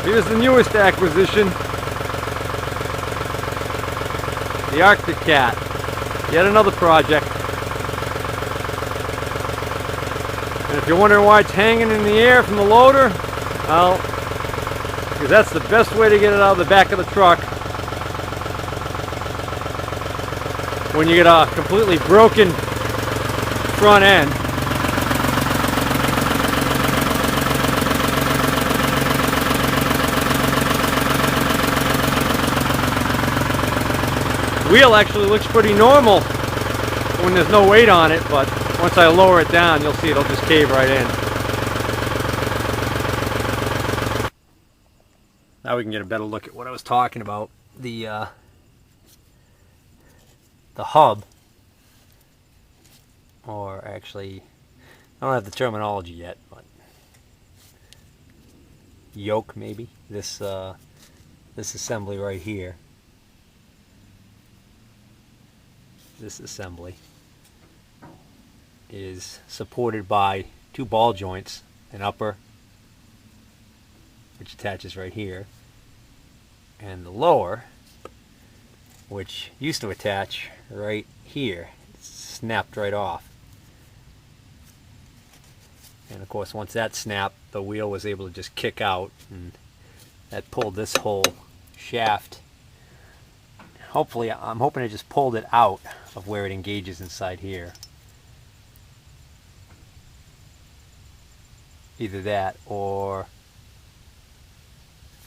Here's the newest acquisition, the Bearcat. Yet another project. And if you're wondering why it's hanging in the air from the loader, well, because that's the best way to get it out of the back of the truck when you get a completely broken front end. Wheel actually looks pretty normal when there's no weight on it, but once I lower it down, you'll see it'll just cave right in. Now we can get a better look at what I was talking about. The hub, or actually, I don't have the terminology yet, but yoke maybe. This assembly right here. This assembly is supported by two ball joints, an upper, which attaches right here, and the lower, which used to attach right here. It's snapped right off. And of course, once that snapped, the wheel was able to just kick out, and that pulled this whole shaft. Hopefully, I'm hoping it just pulled it out of where it engages inside here. Either that, or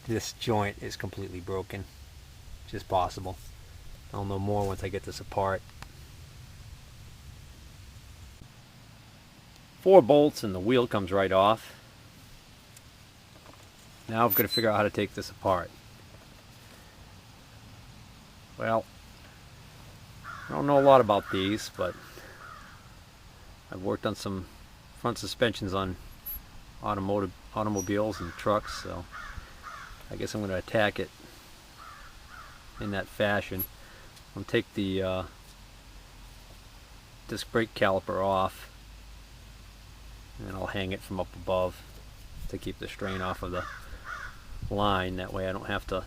this joint is completely broken, which is possible. I'll know more once I get this apart. 4 bolts and the wheel comes right off. Now I've got to figure out how to take this apart. Well, I don't know a lot about these, but I've worked on some front suspensions on automobiles and trucks, so I guess I'm going to attack it in that fashion. I'm going to take the disc brake caliper off, and I'll hang it from up above to keep the strain off of the line. That way I don't have to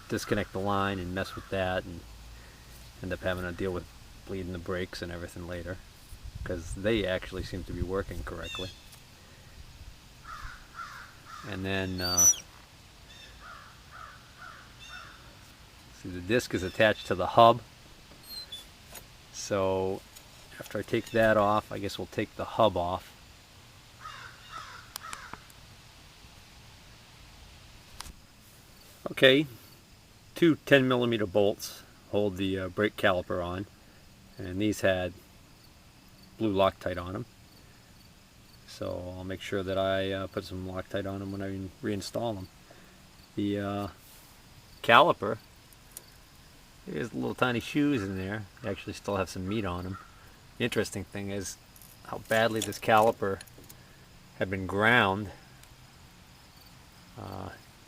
disconnect the line and mess with that and end up having to deal with bleeding the brakes and everything later, because they actually seem to be working correctly. And then see, the disc is attached to the hub, so after I take that off, I guess we'll take the hub off. Okay, 2 10mm bolts hold the brake caliper on, and these had blue Loctite on them, so I'll make sure that I put some Loctite on them when I reinstall them. The caliper, there's little tiny shoes in there. They actually still have some meat on them. The interesting thing is how badly this caliper had been ground.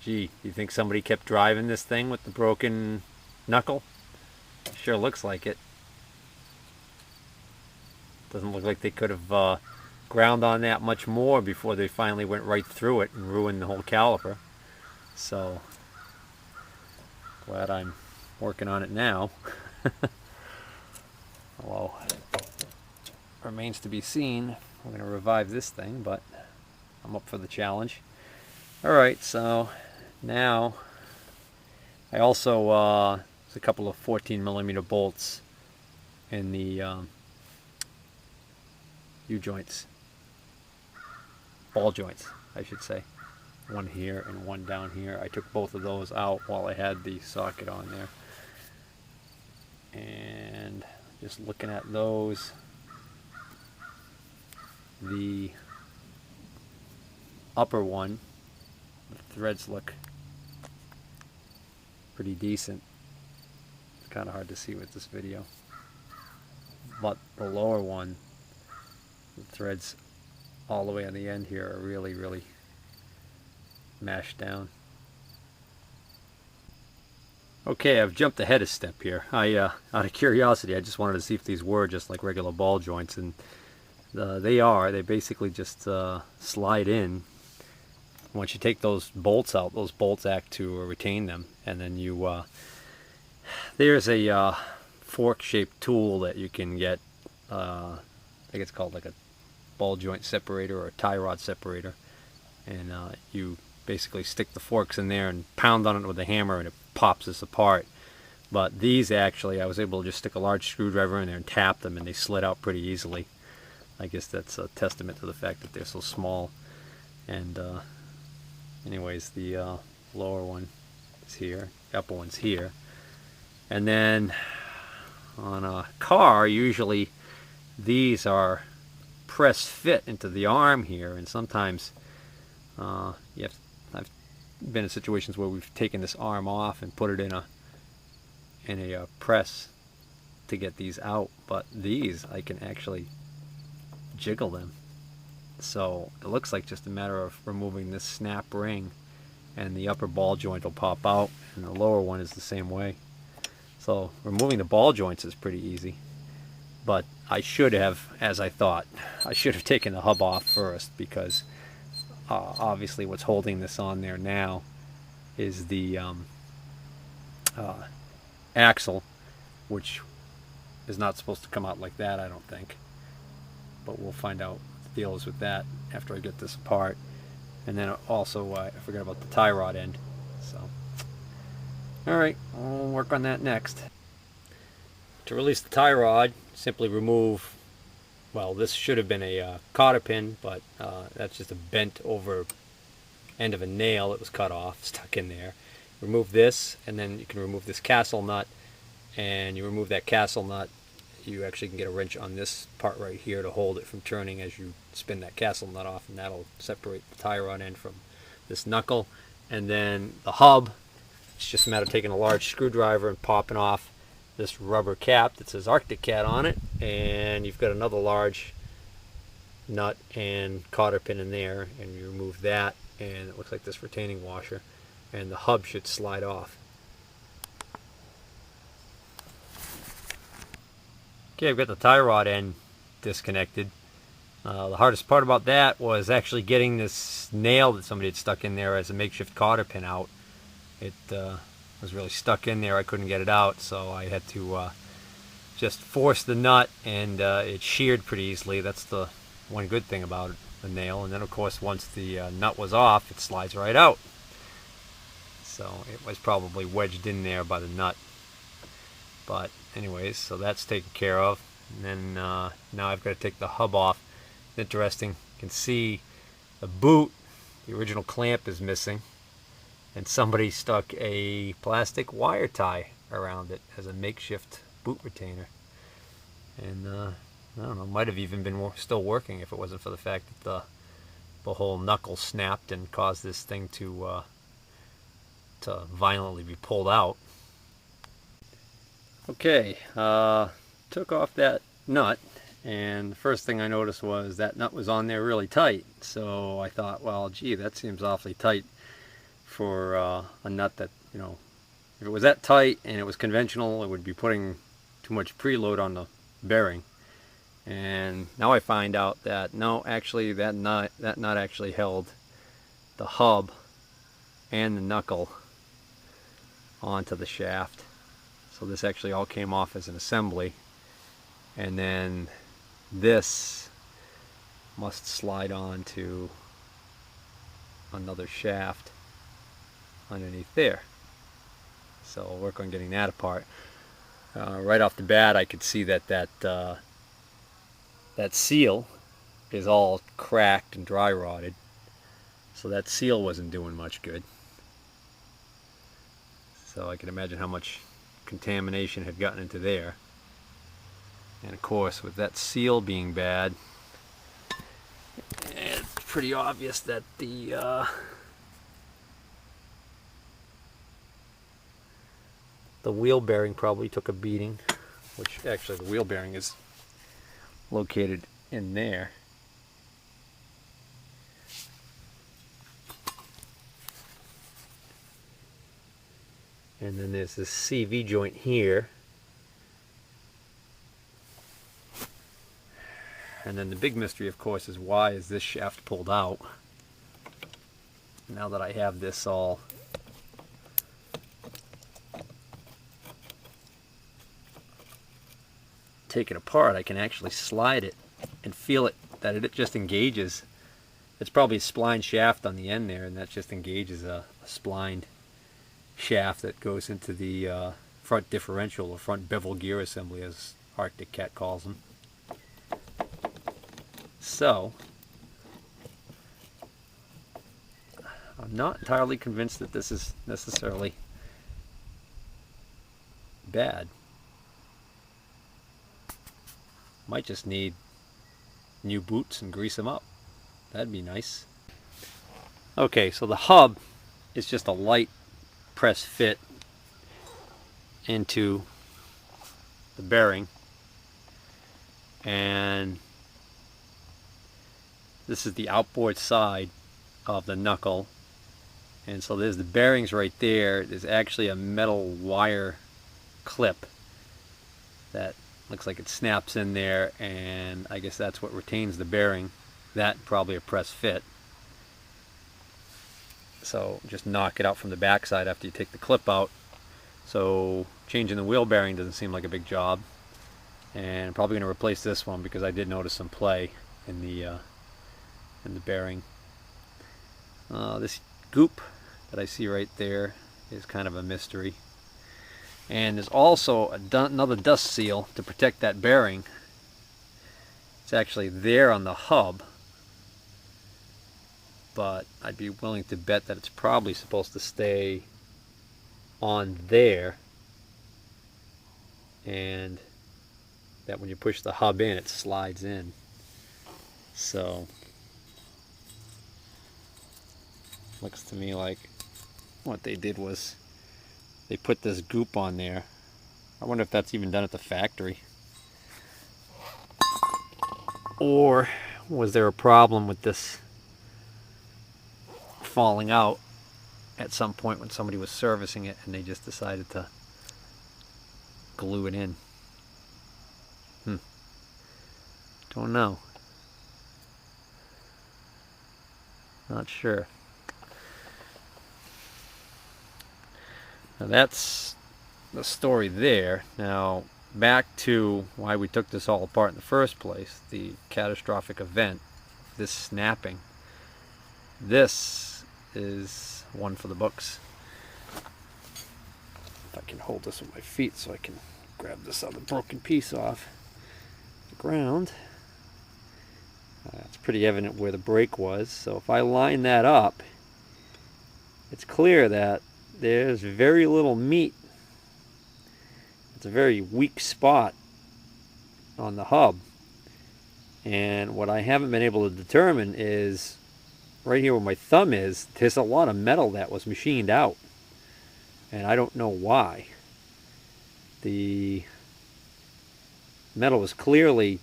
Gee, do you think somebody kept driving this thing with the broken knuckle? Sure looks like it. Doesn't look like they could have ground on that much more before they finally went right through it and ruined the whole caliper. So, glad I'm working on it now. Although, remains to be seen. I'm going to revive this thing, but I'm up for the challenge. Alright, so now I also there's a couple of 14mm bolts in the U-joints, ball joints I should say, one here and one down here. I took both of those out while I had the socket on there, and just looking at those, the upper one, the threads look pretty decent. It's kind of hard to see with this video, but the lower one, the threads all the way on the end here are really mashed down. Okay, I've jumped ahead a step here. Out of curiosity, I just wanted to see if these were just like regular ball joints, and they are. They basically just slide in once you take those bolts out, those bolts act to retain them, and then you there's a fork-shaped tool that you can get. I think it's called like a ball joint separator or a tie rod separator, and you basically stick the forks in there and pound on it with a hammer, and it pops this apart. But these actually, I was able to just stick a large screwdriver in there and tap them, and they slid out pretty easily. I guess that's a testament to the fact that they're so small. And anyways, the lower one is here, the upper one's here. And then on a car, usually these are press fit into the arm here, and sometimes I've been in situations where we've taken this arm off and put it in a press to get these out, but these I can actually jiggle them. So it looks like just a matter of removing this snap ring, and the upper ball joint will pop out, and the lower one is the same way. So removing the ball joints is pretty easy, but I should have, as I thought, I should have taken the hub off first, because obviously what's holding this on there now is the axle, which is not supposed to come out like that, I don't think. But we'll find out what the deal is with that after I get this apart. And then also, I forgot about the tie rod end. So, alright, I'll work on that next. To release the tie rod, simply remove, well, this should have been a cotter pin, but that's just a bent over end of a nail that was cut off, stuck in there. Remove this, and then you can remove this castle nut, and you remove that castle nut, you actually can get a wrench on this part right here to hold it from turning as you spin that castle nut off, and that'll separate the tie rod end from this knuckle. And then the hub, it's just a matter of taking a large screwdriver and popping off this rubber cap that says Arctic Cat on it, and you've got another large nut and cotter pin in there, and you remove that, and it looks like this retaining washer, and the hub should slide off. Okay, I've got the tie rod end disconnected. The hardest part about that was actually getting this nail that somebody had stuck in there as a makeshift cotter pin out. It was really stuck in there. I couldn't get it out, so I had to just force the nut, and it sheared pretty easily. That's the one good thing about it, the nail. And then of course once the nut was off, it slides right out. So it was probably wedged in there by the nut. But anyways, so that's taken care of. And then now I've got to take the hub off. It's interesting, you can see the boot, the original clamp is missing, and somebody stuck a plastic wire tie around it as a makeshift boot retainer. And I don't know, might have even been still working if it wasn't for the fact that the whole knuckle snapped and caused this thing to violently be pulled out. Okay, took off that nut, and the first thing I noticed was that nut was on there really tight. So I thought, well, gee, that seems awfully tight for a nut that, you know, if it was that tight and it was conventional, it would be putting too much preload on the bearing. And now I find out that no, actually that nut actually held the hub and the knuckle onto the shaft. So this actually all came off as an assembly, and then this must slide on to another shaft underneath there. So I'll work on getting that apart. Right off the bat, I could see that that seal is all cracked and dry rotted. So that seal wasn't doing much good. So I can imagine how much contamination had gotten into there. And of course, with that seal being bad, it's pretty obvious that the wheel bearing probably took a beating, which actually the wheel bearing is located in there. And then there's this CV joint here. And then the big mystery, of course, is why is this shaft pulled out? now that I have this all taken apart, I can actually slide it and feel it, that it just engages. It's probably a spline shaft on the end there, and that just engages a splined shaft that goes into the front differential, or front bevel gear assembly, as Arctic Cat calls them. So, I'm not entirely convinced that this is necessarily bad. Might just need new boots and grease them up. That'd be nice. Okay, so the hub is just a light press fit into the bearing, and this is the outboard side of the knuckle, and so there's the bearings right there. There's actually a metal wire clip that looks like it snaps in there, and I guess that's what retains the bearing. That probably a press fit. So just knock it out from the back side after you take the clip out. So changing the wheel bearing doesn't seem like a big job. And I'm probably going to replace this one because I did notice some play in the bearing. This goop that I see right there is kind of a mystery. And there's also another dust seal to protect that bearing. It's actually there on the hub, but I'd be willing to bet that it's probably supposed to stay on there, and that when you push the hub in, it slides in. So looks to me like what they did was they put this goop on there. I wonder if that's even done at the factory, or was there a problem with this falling out at some point when somebody was servicing it and they just decided to glue it in. Don't know. Not sure. Now that's the story there. Now back to why we took this all apart in the first place, the catastrophic event, this snapping. This is one for the books. If I can hold this with my feet so I can grab this other broken piece off the ground. It's pretty evident where the break was, so if I line that up, it's clear that there's very little meat. It's a very weak spot on the hub, and what I haven't been able to determine is right here where my thumb is, there's a lot of metal that was machined out, and I don't know why. The metal was clearly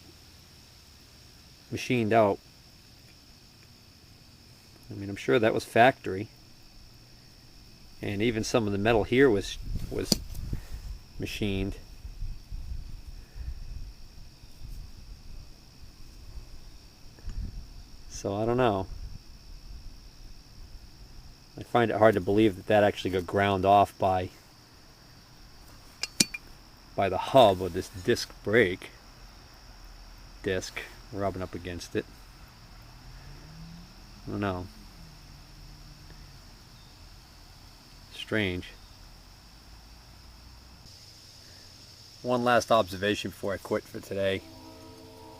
machined out. I mean, I'm sure that was factory, and even some of the metal here was machined. So I don't know. I find it hard to believe that that actually got ground off by the hub of this disc brake. Disc rubbing up against it. I don't know. Strange. One last observation before I quit for today.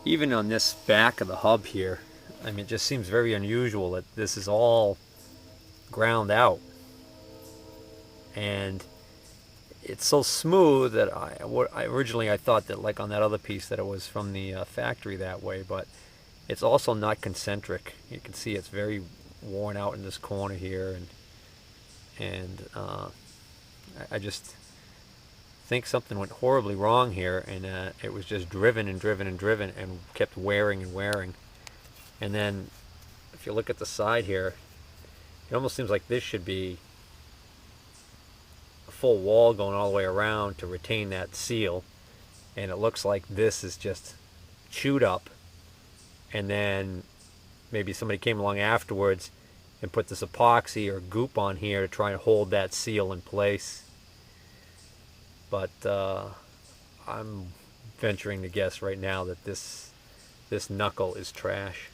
Even on this back of the hub here, I mean, it just seems very unusual that this is all ground out, and it's so smooth that originally I thought that, like on that other piece, that it was from the factory that way, but it's also not concentric. You can see it's very worn out in this corner here, and I just think something went horribly wrong here, and it was just driven and driven and driven and kept wearing and wearing. And then if you look at the side here, it almost seems like this should be a full wall going all the way around to retain that seal, and it looks like this is just chewed up, and then maybe somebody came along afterwards and put this epoxy or goop on here to try and hold that seal in place. But I'm venturing to guess right now that this knuckle is trash.